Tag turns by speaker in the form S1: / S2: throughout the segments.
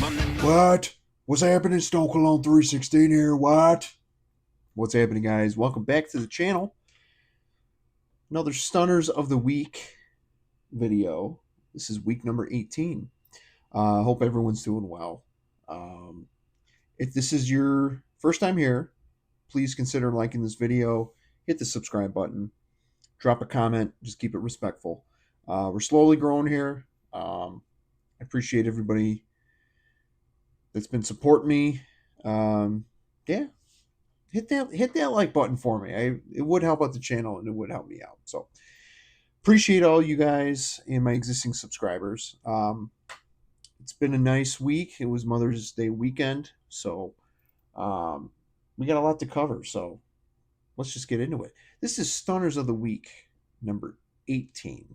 S1: What? What's happening? Stone Cologne 316 here. What? What's happening, guys? Welcome back to the channel. Another Stunners of the Week video. This is week number 18. Hope everyone's doing well. If this is your first time here, please consider liking this video. Hit the subscribe button. Drop a comment. Just keep it respectful. We're slowly growing here. I appreciate everybody that's been supporting me. Yeah, hit that like button for me. It would help out the channel and it would help me out. So appreciate all you guys and my existing subscribers. It's been a nice week. It was Mother's Day weekend, so we got a lot to cover. So let's just get into it. This is Stunners of the Week number 18,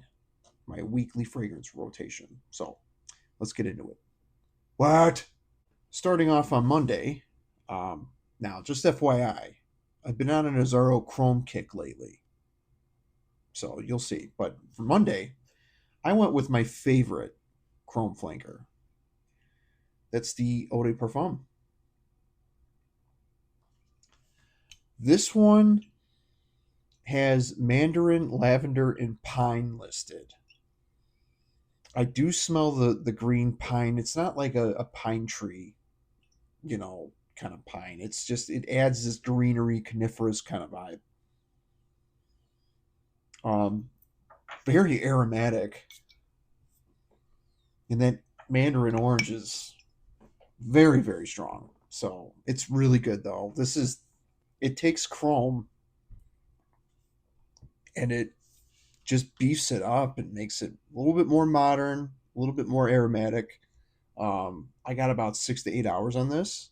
S1: my weekly fragrance rotation. So let's get into it. What? Starting off on Monday. Now, just FYI, I've been on an Azzaro Chrome kick lately. So you'll see. But for Monday, I went with my favorite Chrome flanker. That's the Eau de Parfum. This one has mandarin, lavender, and pine listed. I do smell the green pine. It's not like a pine tree, kind of pine. It's just, it adds this greenery, coniferous kind of vibe. Very aromatic. And that mandarin orange is very, very strong. So it's really good though. It takes Chrome and it just beefs it up and makes it a little bit more modern, a little bit more aromatic. I got about 6 to 8 hours on this.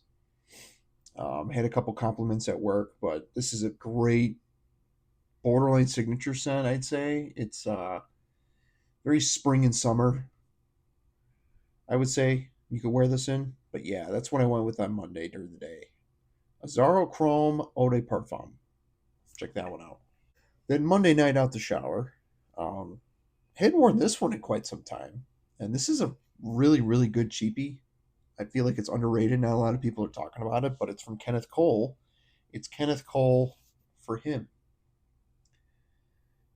S1: Had a couple compliments at work, but this is a great borderline signature scent, I'd say. It's very spring and summer, I would say. You could wear this in. But yeah, that's what I went with on Monday during the day. Azzaro Chrome Eau de Parfum. Check that one out. Then Monday night out the shower. Hadn't worn this one in quite some time. And this is a really, really good cheapie. I feel like it's underrated. Not a lot of people are talking about it, but it's from Kenneth Cole. It's Kenneth Cole For Him.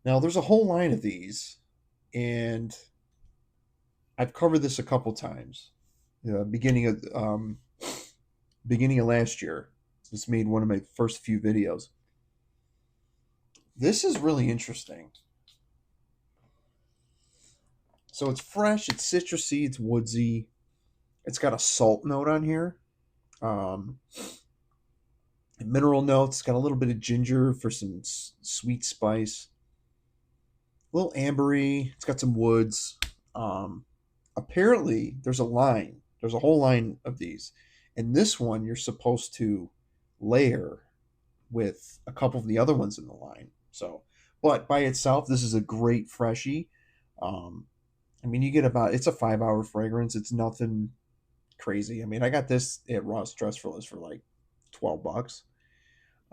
S1: Now, there's a whole line of these, and I've covered this a couple times. Beginning of last year, this made one of my first few videos. This is really interesting. So it's fresh, it's citrusy, it's woodsy. It's got a salt note on here. Mineral notes. It's got a little bit of ginger for some sweet spice. A little ambery. It's got some woods. Apparently, there's a line. There's a whole line of these. And this one you're supposed to layer with a couple of the other ones in the line. So, but by itself, this is a great freshie. I mean, you get it's a 5-hour fragrance. It's nothing crazy. I mean, I got this at Ross Dress for Less for like $12.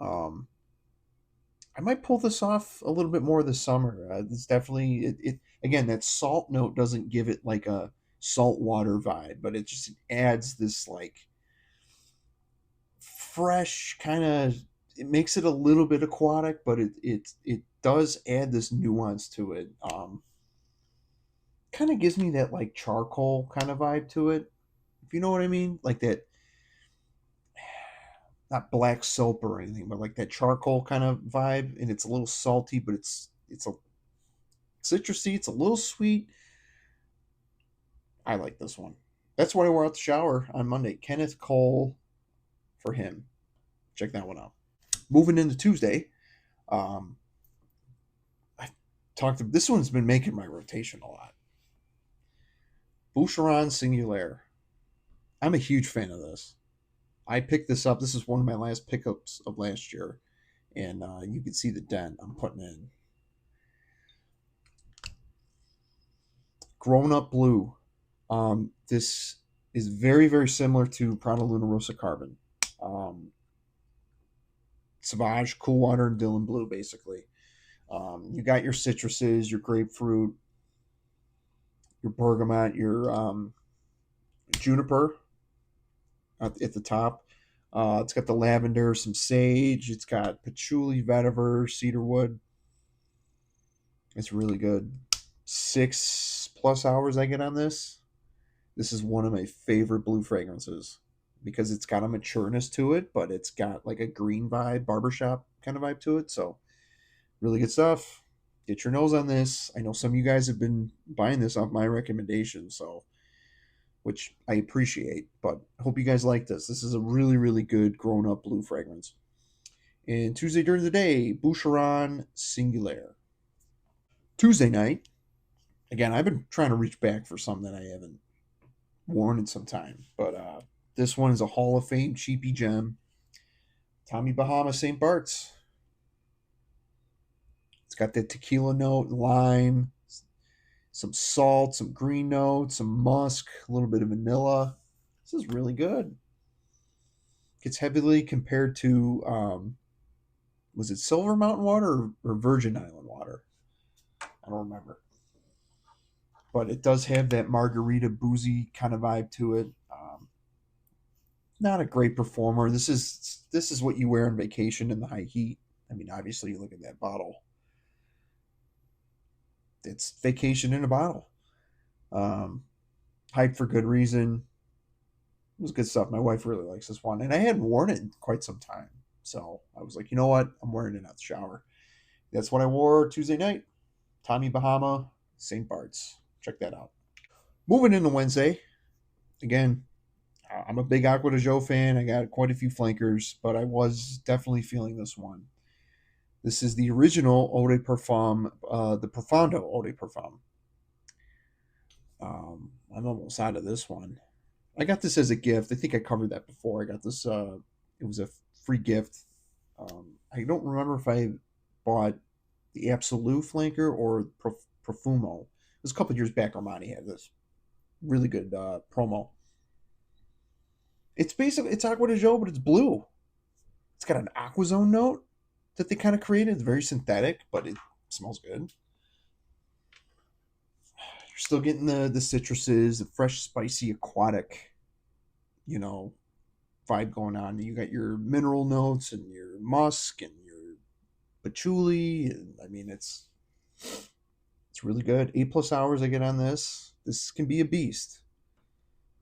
S1: I might pull this off a little bit more this summer. It's definitely it again, that salt note doesn't give it like a saltwater vibe, but it just adds this like fresh kind of, it makes it a little bit aquatic, but it does add this nuance to it. Kind of gives me that like charcoal kind of vibe to it, if you know what I mean, like that, not black soap or anything, but like that charcoal kind of vibe, and it's a little salty, but it's a citrusy, it's a little sweet. I like this one. That's what I wore out the shower on Monday. Kenneth Cole For Him. Check that one out. Moving into Tuesday, I this one's been making my rotation a lot. Boucheron Singulier. I'm a huge fan of this. I picked this up. This is one of my last pickups of last year. And you can see the dent I'm putting in. Grown Up Blue. This is very, very similar to Prada Luna Rossa Carbon. Sauvage, Cool Water, and Dylan Blue, basically. You got your citruses, your grapefruit, your bergamot, your juniper, at the top. It's got the lavender, some sage. It's got patchouli, vetiver, cedarwood. It's really good. 6+ hours I get on this. This is one of my favorite blue fragrances because it's got a matureness to it, but it's got like a green vibe, barbershop kind of vibe to it. So really good stuff. Get your nose on this. I know some of you guys have been buying this off my recommendation, so which I appreciate. But I hope you guys like this. This is a really, really good grown up blue fragrance. And Tuesday during the day, Boucheron Singulier. Tuesday night, again, I've been trying to reach back for some that I haven't worn in some time, but this one is a Hall of Fame cheapy gem. Tommy Bahama St. Barts. It's got that tequila note, lime, some salt, some green notes, some musk, a little bit of vanilla. This is really good. Gets heavily compared to was it Silver Mountain water or Virgin Island water? I don't remember. But it does have that margarita boozy kind of vibe to it. Not a great performer. This is what you wear on vacation in the high heat. I mean, obviously, you look at that bottle. It's vacation in a bottle. Um, Hyped for good reason. It was good stuff. My wife really likes this one, and I hadn't worn it in quite some time. So I was like, you know what? I'm wearing it at the shower. That's what I wore Tuesday night. Tommy Bahama, St. Bart's. Check that out. Moving into Wednesday. Again, I'm a big Acqua di Gio fan. I got quite a few flankers, but I was definitely feeling this one. This is the original Eau de Parfum, the Profondo Eau de Parfum. I'm almost out of this one. I got this as a gift. I think I covered that before. I got this. It was a free gift. I don't remember if I bought the Absolu flanker or Profumo. It was a couple years back. Armani had this really good promo. It's basically it's Acqua di Gio, but it's blue. It's got an aquazone note that they kind of created. It's very synthetic, but it smells good. You're still getting the citruses, the fresh, spicy, aquatic, you know, vibe going on. You got your mineral notes and your musk and your patchouli. And, I mean, it's really good. 8+ hours I get on this. This can be a beast.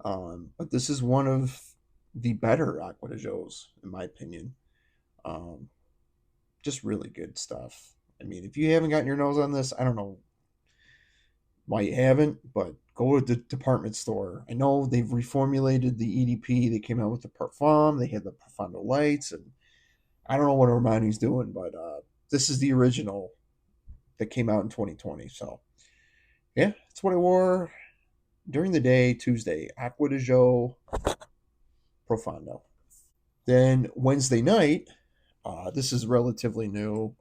S1: But this is one of the better Acqua di Gios, in my opinion. Um, just really good stuff. I mean, if you haven't gotten your nose on this, I don't know why you haven't, but go to the department store. I know they've reformulated the EDP. They came out with the Parfum. They had the Profondo lights, and I don't know what Armani's doing, but this is the original that came out in 2020. So yeah, that's what I wore during the day Tuesday. Acqua di Gio Profondo. Then Wednesday night, this is relatively new.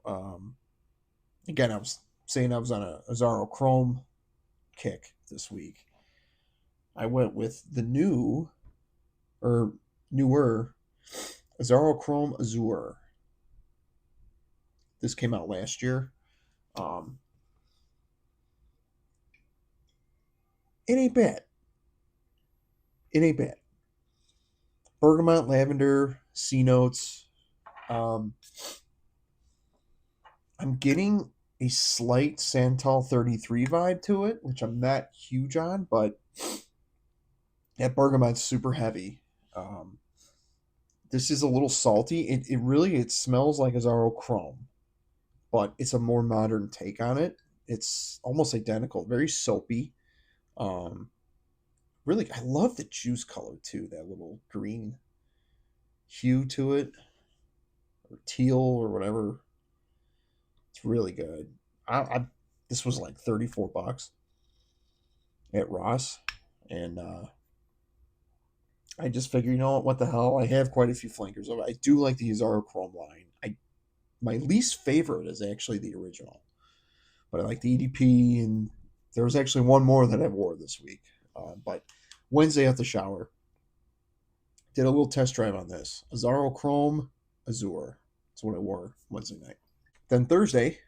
S1: Again, I was saying I was on a Azzaro Chrome kick this week. I went with the new or newer Azzaro Chrome Azure. This came out last year. Um, it ain't bad. It ain't bad. Bergamot, lavender, C notes. Um, I'm getting a slight Santal 33 vibe to it, which I'm not huge on, but that bergamot's super heavy. Um, this is a little salty. It really it smells like Azzaro Chrome, but it's a more modern take on it. It's almost identical, very soapy. Um, really, I love the juice color too. That little green hue to it, or teal, or whatever. It's really good. I this was like $34 at Ross, and I just figured, you know what the hell? I have quite a few flankers of it. I do like the Azzaro Chrome line. I My least favorite is actually the original, but I like the EDP, and there was actually one more that I wore this week. But Wednesday at the shower, did a little test drive on this Azzaro Chrome Azure. That's what I wore Wednesday night. Then Thursday,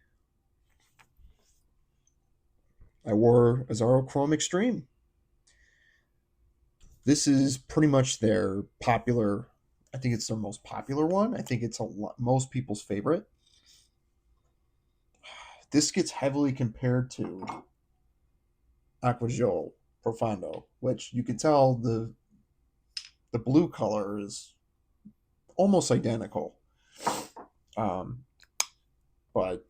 S1: I wore Azzaro Chrome Extreme. This is pretty much their popular. I think it's their most popular one. I think it's most people's favorite. This gets heavily compared to Acqua di Gio Profondo, which you can tell the blue color is almost identical. Um, but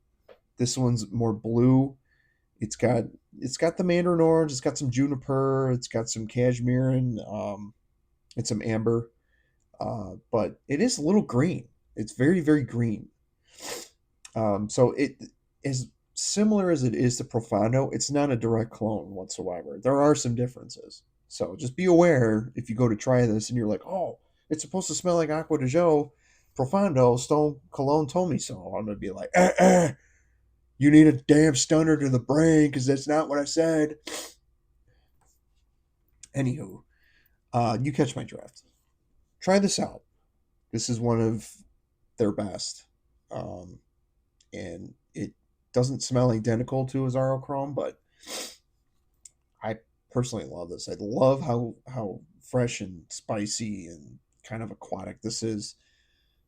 S1: this one's more blue. It's got it's got the mandarin orange. It's got some juniper. It's got some cashmere and some amber. But it is a little green. It's very very green. So it is similar as it is to Profondo. It's not a direct clone whatsoever. There are some differences. So just be aware if you go to try this and you're like, oh, it's supposed to smell like Acqua di Gio Profondo. Stone Cologne told me so. I'm gonna be like, you need a damn stunner to the brain because that's not what I said. Anywho, you catch my drift. Try this out. This is one of their best. Um, and it doesn't smell identical to Azzaro Chrome, but I personally love this. I love how fresh and spicy and kind of aquatic this is.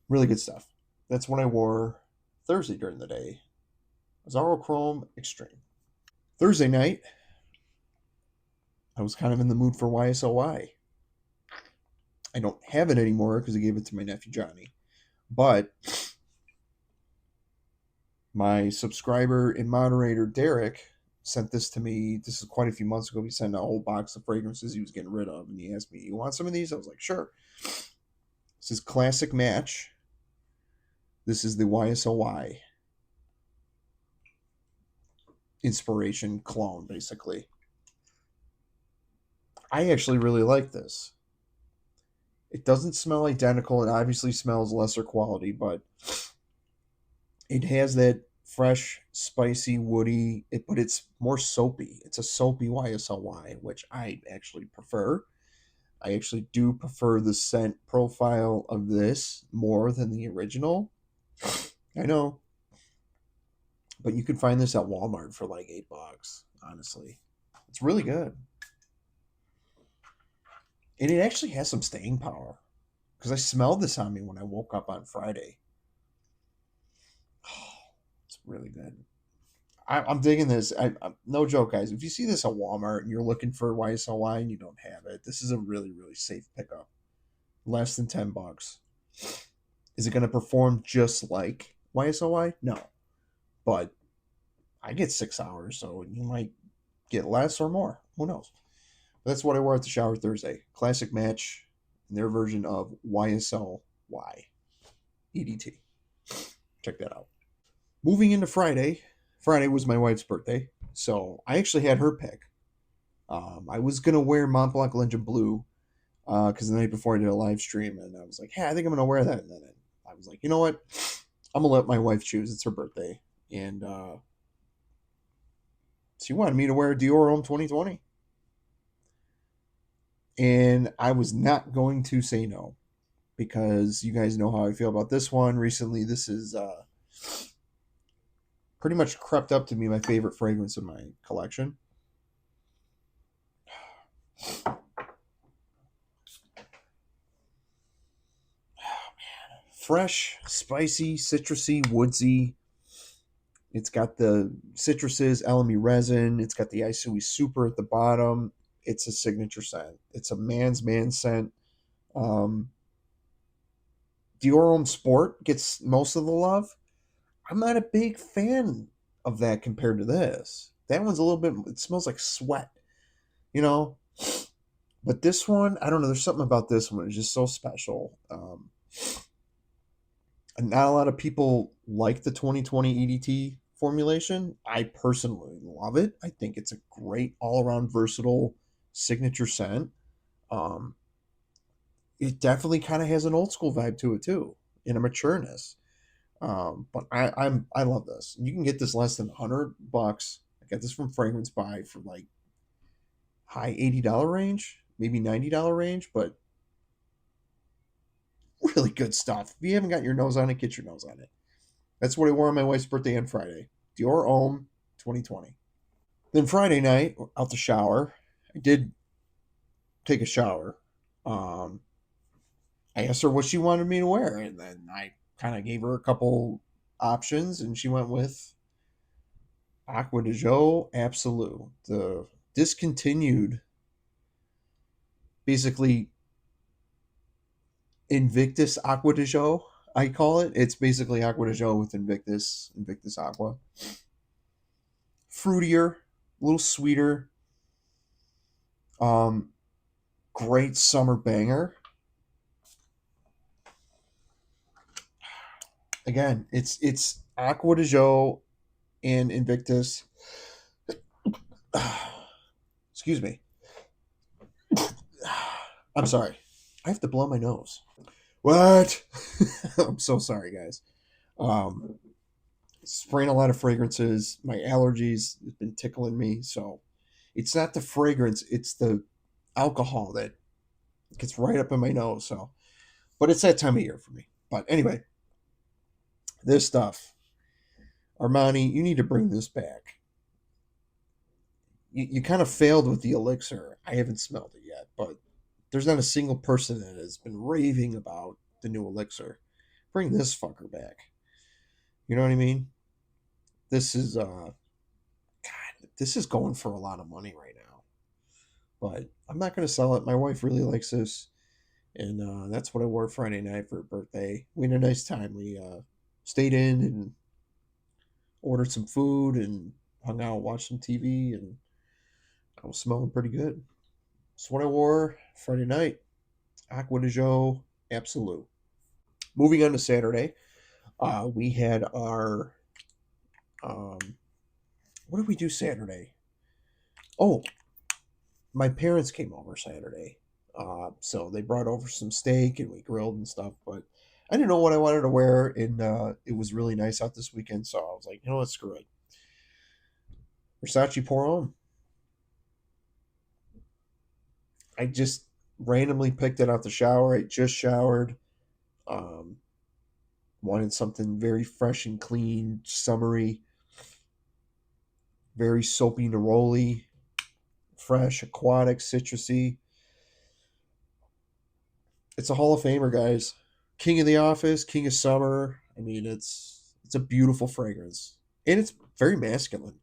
S1: Really good stuff. That's what I wore Thursday during the day. Azzaro Chrome Extreme. Thursday night, I was kind of in the mood for YSLY. I don't have it anymore because I gave it to my nephew Johnny. But my subscriber and moderator Derek sent this to me. This is quite a few months ago. He sent a whole box of fragrances he was getting rid of, and he asked me, "You want some of these?" I was like, "Sure." This is Classic Match. This is the YSLY inspiration clone, basically. I actually really like this. It doesn't smell identical. It obviously smells lesser quality, but it has that fresh, spicy, woody, but it's more soapy. It's a soapy YSLY, which I actually prefer. I actually do prefer the scent profile of this more than the original. I know, but you can find this at Walmart for like $8, honestly. It's really good. And it actually has some staying power because I smelled this on me when I woke up on Friday. It's really good. I'm digging this. No joke, guys. If you see this at Walmart and you're looking for YSLY and you don't have it, this is a really, really safe pickup. Less than $10. Is it going to perform just like YSLY? No. But I get 6 hours, so you might get less or more. Who knows? But that's what I wore at the shower Thursday. Classic Match, their version of YSLY EDT. Check that out. Moving into Friday. Friday was my wife's birthday, so I actually had her pick. I was gonna wear Mont Blanc Legend Blue because the night before I did a live stream, and I was like, "Hey, I think I'm gonna wear that." And then I was like, "You know what? I'm gonna let my wife choose. It's her birthday," and she wanted me to wear Dior Homme 2020, and I was not going to say no because you guys know how I feel about this one. Recently, this is pretty much crept up to be my favorite fragrance in my collection. Fresh, spicy, citrusy, woodsy. It's got the citruses, elemi resin. It's got the Isui Super at the bottom. It's a signature scent. It's a man's man scent. Um, Dior Homme Sport gets most of the love. I'm not a big fan of that compared to this. That one's a little bit. It smells like sweat, you know. But this one, I don't know. There's something about this one. It's just so special. And not a lot of people like the 2020 EDT formulation. I personally love it. I think it's a great all around versatile signature scent. Um, it definitely kind of has an old school vibe to it too, in a matureness. But I love this. You can get this less than $100. I got this from Fragrance Buy for like high $80 range, maybe $90 range, but really good stuff. If you haven't got your nose on it, get your nose on it. That's what I wore on my wife's birthday on Friday. Dior Homme 2020. Then Friday night, out the shower, I did take a shower. Um, I asked her what she wanted me to wear, and then I kind of gave her a couple options, and she went with Acqua di Gio Absolu, the discontinued, basically Invictus Acqua di Gio. I call it. It's basically Acqua di Gio with Invictus Aqua. Fruitier, a little sweeter. Um, Great summer banger. Again, it's Acqua di Gio and Invictus. Excuse me. I'm sorry. I have to blow my nose. What? I'm so sorry, guys. Um, Spraying a lot of fragrances. My allergies have been tickling me, so it's not the fragrance; it's the alcohol that gets right up in my nose. So, but it's that time of year for me. But anyway, this stuff, Armani, you need to bring this back. You kind of failed with the elixir. I haven't smelled it yet, but there's not a single person that has been raving about the new elixir. Bring this fucker back. You know what I mean? This is God, this is going for a lot of money right now. But I'm not gonna sell it. My wife really likes this, and that's what I wore Friday night for her birthday. We had a nice time. We stayed in and ordered some food and hung out, watched some TV, and I was smelling pretty good. That's what I wore Friday night. Acqua di Gio Absolu. Moving on to Saturday, we had our um, what did we do Saturday? Oh, my parents came over Saturday, so they brought over some steak and we grilled and stuff. But I didn't know what I wanted to wear, and it was really nice out this weekend, so I was like, you know what, screw it. Versace Pour Homme. I just randomly picked it out the shower. I just showered. Um, Wanted something very fresh and clean, summery, very soapy, neroli, fresh, aquatic, citrusy. It's a Hall of Famer, guys. King of the Office, King of Summer. I mean, it's a beautiful fragrance, and it's very masculine.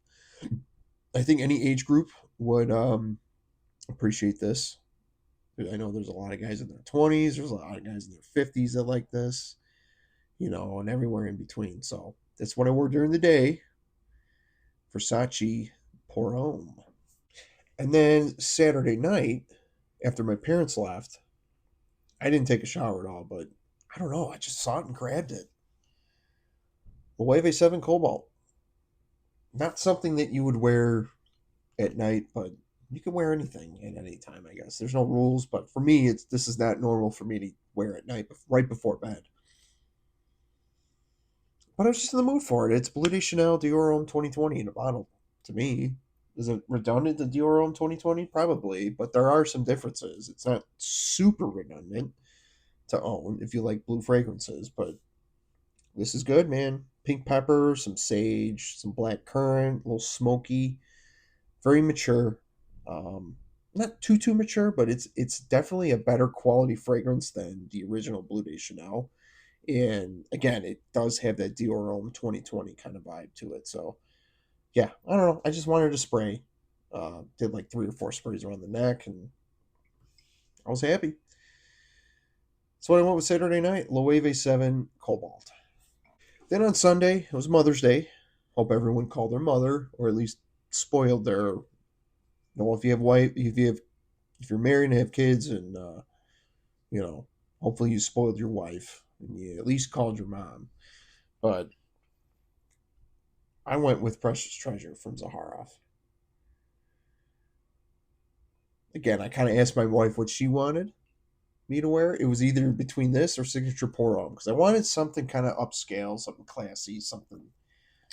S1: I think any age group would appreciate this. I know there's a lot of guys in their 20s. There's a lot of guys in their 50s that like this, and everywhere in between. So that's what I wore during the day. Versace Pour Homme. And then Saturday night, after my parents left, I didn't take a shower at all, but I don't know. I just saw it and grabbed it. Loewe 7 Cobalt. Not something that you would wear at night, but you can wear anything at any time, I guess. There's no rules, but for me, this is not normal for me to wear at night, right before bed. But I was just in the mood for it. It's Bleu de Chanel Dior Homme 2020 in a bottle. To me, is it redundant to Dior Homme 2020? Probably, but there are some differences. It's not super redundant to own if you like blue fragrances, but this is good, man. Pink pepper, some sage, some black currant, a little smoky, very mature. Um, Not too mature, but it's definitely a better quality fragrance than the original Bleu de Chanel. And again, it does have that Dior Homme 2020 kind of vibe to it. So yeah, I don't know. I just wanted to spray. Did like 3 or 4 sprays around the neck, and I was happy. So I went with Saturday night, Loewe 7 Cobalt. Then on Sunday, it was Mother's Day. Hope everyone called their mother, or at least spoiled their. If you have wife, if you're married and have kids, and you know, hopefully you spoiled your wife and you at least called your mom. But I went with Precious Treasure from Zaharoff. Again, I kind of asked my wife what she wanted me to wear. It was either between this or Signature Pour Homme because I wanted something kind of upscale, something classy, something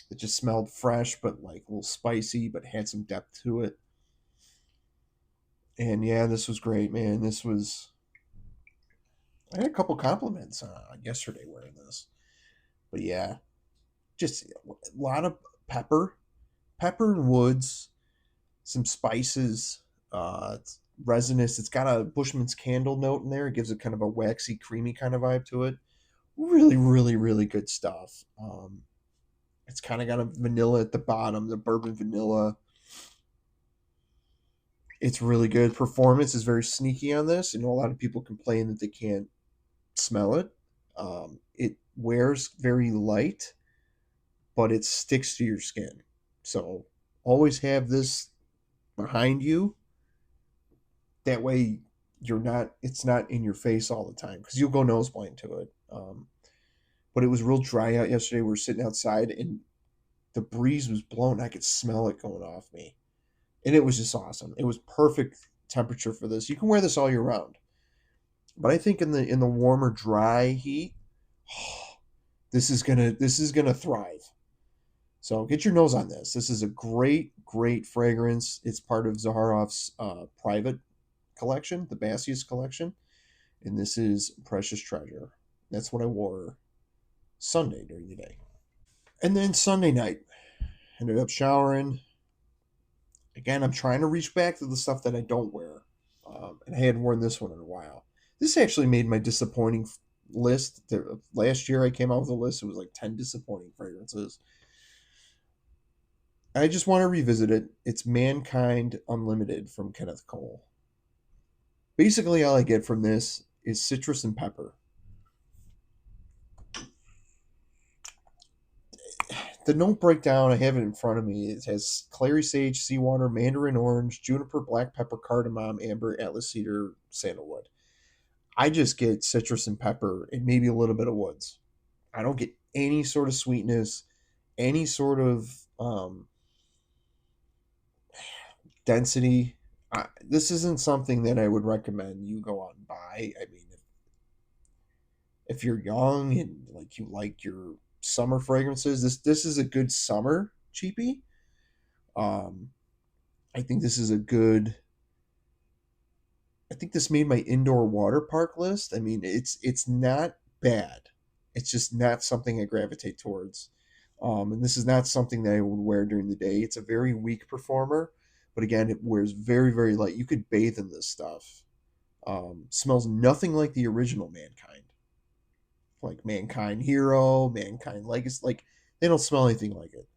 S1: that just smelled fresh but like a little spicy but had some depth to it. And yeah, this was great, man. I had a couple compliments yesterday wearing this. But yeah, just a lot of pepper and woods, some spices. resinous. It's got a Bushman's Candle note in there. It gives it kind of a waxy, creamy kind of vibe to it. Really, really, really good stuff. It's kind of got a vanilla at the bottom, the bourbon vanilla. It's really good. Performance is very sneaky on this. A lot of people complain that they can't smell it. It wears very light, but it sticks to your skin. So always have this behind you. That way it's not in your face all the time because you'll go nose blind to it. But it was real dry out yesterday. We were sitting outside and the breeze was blowing. I could smell it going off me. And it was just awesome. It was perfect temperature for this. You can wear this all year round. But I think in the warmer, dry heat, this is gonna thrive. So get your nose on this. This is a great, great fragrance. It's part of Zaharoff's private collection, the Bassius collection, and this is Precious Treasure. That's what I wore Sunday during the day. And then Sunday night, ended up showering. Again, I'm trying to reach back to the stuff that I don't wear, and I hadn't worn this one in a while. This actually made my disappointing list. Last year I came out with a list. It was like 10 disappointing fragrances. I just want to revisit it. It's Mankind Unlimited from Kenneth Cole. Basically, all I get from this is citrus and pepper. The note breakdown, I have it in front of me. It has clary sage, seawater, mandarin orange, juniper, black pepper, cardamom, amber, atlas cedar, sandalwood. I just get citrus and pepper and maybe a little bit of woods. I don't get any sort of sweetness, any sort of density. This isn't something that I would recommend you go out and buy. I mean, if you're young and like you like your summer fragrances, this is a good summer cheapie. Um, I think this is a good. I think this made my indoor water park list. I mean, it's not bad. It's just not something I gravitate towards. And this is not something that I would wear during the day. It's a very weak performer, but again, it wears very, very light. You could bathe in this stuff. Smells nothing like the original Mankind, like Mankind Hero, Mankind Legacy. Like they don't smell anything like it.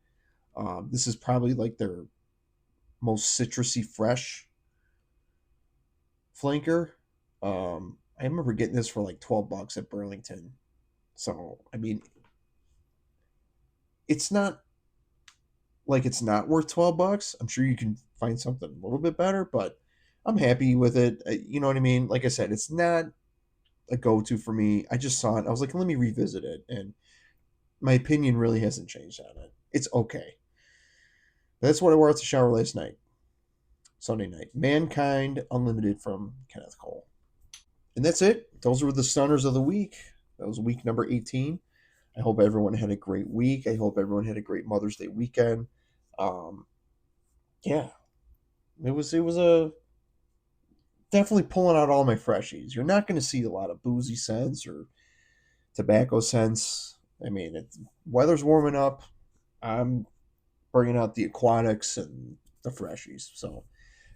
S1: This is probably like their most citrusy fresh flanker. I remember getting this for like $12 at Burlington. So I mean, it's not like it's not worth $12. I'm sure you can find something a little bit better, but I'm happy with it. You know what I mean? Like I said, it's not a go-to for me. I just saw it. I was like, let me revisit it, and my opinion really hasn't changed on it. It's okay. That's what I wore at the shower last night, Sunday night. Mankind Unlimited from Kenneth Cole. And that's it. Those were the stunners of the week. That was week number 18. I hope everyone had a great week. I hope everyone had a great Mother's Day weekend. Um, yeah, it was a definitely pulling out all my freshies. You're not going to see a lot of boozy scents or tobacco scents. I mean, weather's warming up. I'm bringing out the aquatics and the freshies. So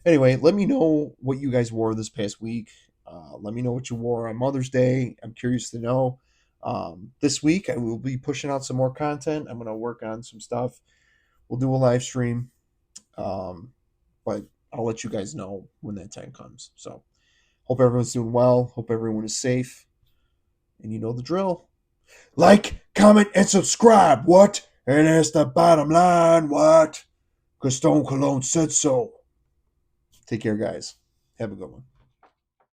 S1: anyway, let me know what you guys wore this past week. Let me know what you wore on Mother's Day. I'm curious to know. This week, I will be pushing out some more content. I'm going to work on some stuff. We'll do a live stream. But I'll let you guys know when that time comes. So hope everyone's doing well. Hope everyone is safe. And you know the drill. Like, comment, and subscribe. What? And that's the bottom line. What? Because Stone Cologne said so. Take care, guys. Have a good one.